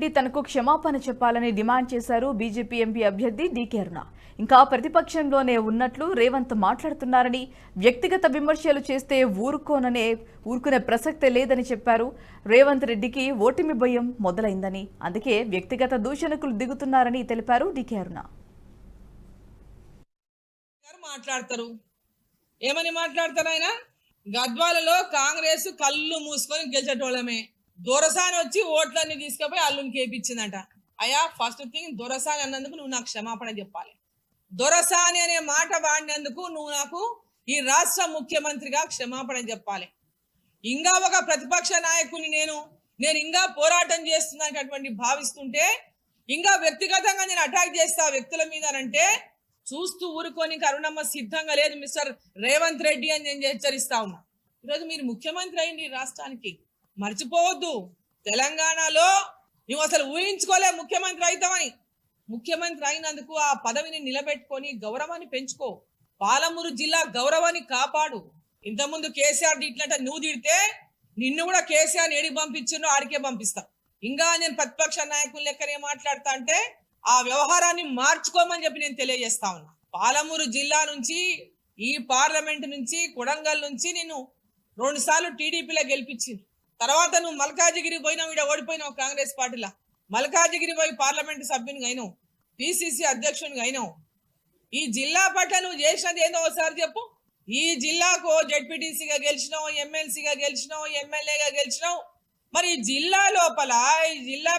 రెడ్డి తనకు క్షమాపణ చెప్పాలని డిమాండ్ చేశారు బీజేపీ ఎంపీ అభ్యర్థి డీకే అరుణ. ఇంకా ప్రతిపక్షంలోనే ఉన్నట్లు రేవంత్ మాట్లాడుతున్నారని, వ్యక్తిగత విమర్శలు చేస్తే ఊరుకునే ప్రసక్తే లేదని చెప్పారు. రేవంత్ రెడ్డికి ఓటమి భయం మొదలైందని, అందుకే వ్యక్తిగత దూషణకు దిగుతున్నారని తెలిపారు డీకే అరుణ. మాట్లాడతారు ఏమని మాట్లాడతారు? ఆయన గద్వాలలో కాంగ్రెస్ కళ్ళు మూసుకొని గెలిచేటోళ్ళమే, దొరసాని వచ్చి ఓట్లన్నీ తీసుకుపోయి అల్లుని కేపించిందంట. అయ్యా, ఫస్ట్ థింగ్ దొరసాని అన్నందుకు నువ్వు నాకు క్షమాపణ చెప్పాలి. దొరసాని అనే మాట వాడినందుకు నువ్వు నాకు ఈ రాష్ట్ర ముఖ్యమంత్రిగా క్షమాపణ చెప్పాలి. ఇంకా ఒక ప్రతిపక్ష నాయకుని నేను ఇంకా పోరాటం చేస్తున్నటువంటి భావిస్తుంటే, ఇంకా వ్యక్తిగతంగా నేను అటాక్ చేస్తా వ్యక్తుల మీద అంటే చూస్తూ ఊరుకొని అరుణమ్మ సిద్ధంగా లేదు మిస్టర్ రేవంత్ రెడ్డి అని నేను హెచ్చరిస్తా ఉన్నా. ఈరోజు మీరు ముఖ్యమంత్రి అయింది ఈ రాష్ట్రానికి, మర్చిపోవద్దు. తెలంగాణలో నువ్వు అసలు ఊహించుకోలే ముఖ్యమంత్రి అవుతామని. ముఖ్యమంత్రి అయినందుకు ఆ పదవిని నిలబెట్టుకొని గౌరవాన్ని పెంచుకో. పాలమూరు జిల్లా గౌరవాన్ని కాపాడు. ఇంతకుముందు కేసీఆర్ ఇట్లంటే నువ్వు తిడితే నిన్ను కూడా కేసీఆర్ ఏడికి పంపించినో ఆడికే పంపిస్తా. ఇంకా నేను ప్రతిపక్ష నాయకుల లెక్కనే మాట్లాడతా అంటే ఆ వ్యవహారాన్ని మార్చుకోమని చెప్పి నేను తెలియజేస్తా ఉన్నా. పాలమూరు జిల్లా నుంచి, ఈ పార్లమెంట్ నుంచి, కొడంగల్ నుంచి నిన్ను 2 సార్లు టీడీపీలో గెలిపించింది. తర్వాత నువ్వు మల్కాజిగిరి పోయినావు, ఇక్కడ ఓడిపోయినావు కాంగ్రెస్ పార్టీలో. మల్కాజిగిరి పోయి పార్లమెంట్ సభ్యునిగా అయినావు, పిసిసి అధ్యక్షునిగా అయినావు. ఈ జిల్లా పట్ల నువ్వు చేసినది ఏందో ఒకసారి చెప్పు. ఈ జిల్లాకు జెడ్పీటీసీగా గెలిచినావు, ఎమ్మెల్సీగా గెలిచినావు, ఎమ్మెల్యేగా గెలిచినావు. మరి ఈ జిల్లా లోపల ఈ జిల్లా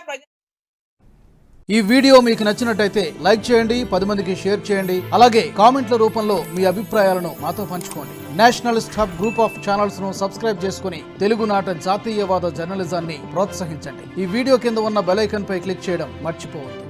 ఈ వీడియో మీకు నచ్చినట్టయితే లైక్ చేయండి, 10 మందికి షేర్ చేయండి. అలాగే కామెంట్ల రూపంలో మీ అభిప్రాయాలను మాతో పంచుకోండి. Nationalist hub group of channels ను సబ్స్క్రైబ్ చేసుకుని తెలుగునాట జాతీయవాద జర్నలిజాన్ని ప్రోత్సహించండి. ఈ వీడియో కింద ఉన్న బెల్ ఐకాన్ పై క్లిక్ చేయడం మర్చిపోవద్దు.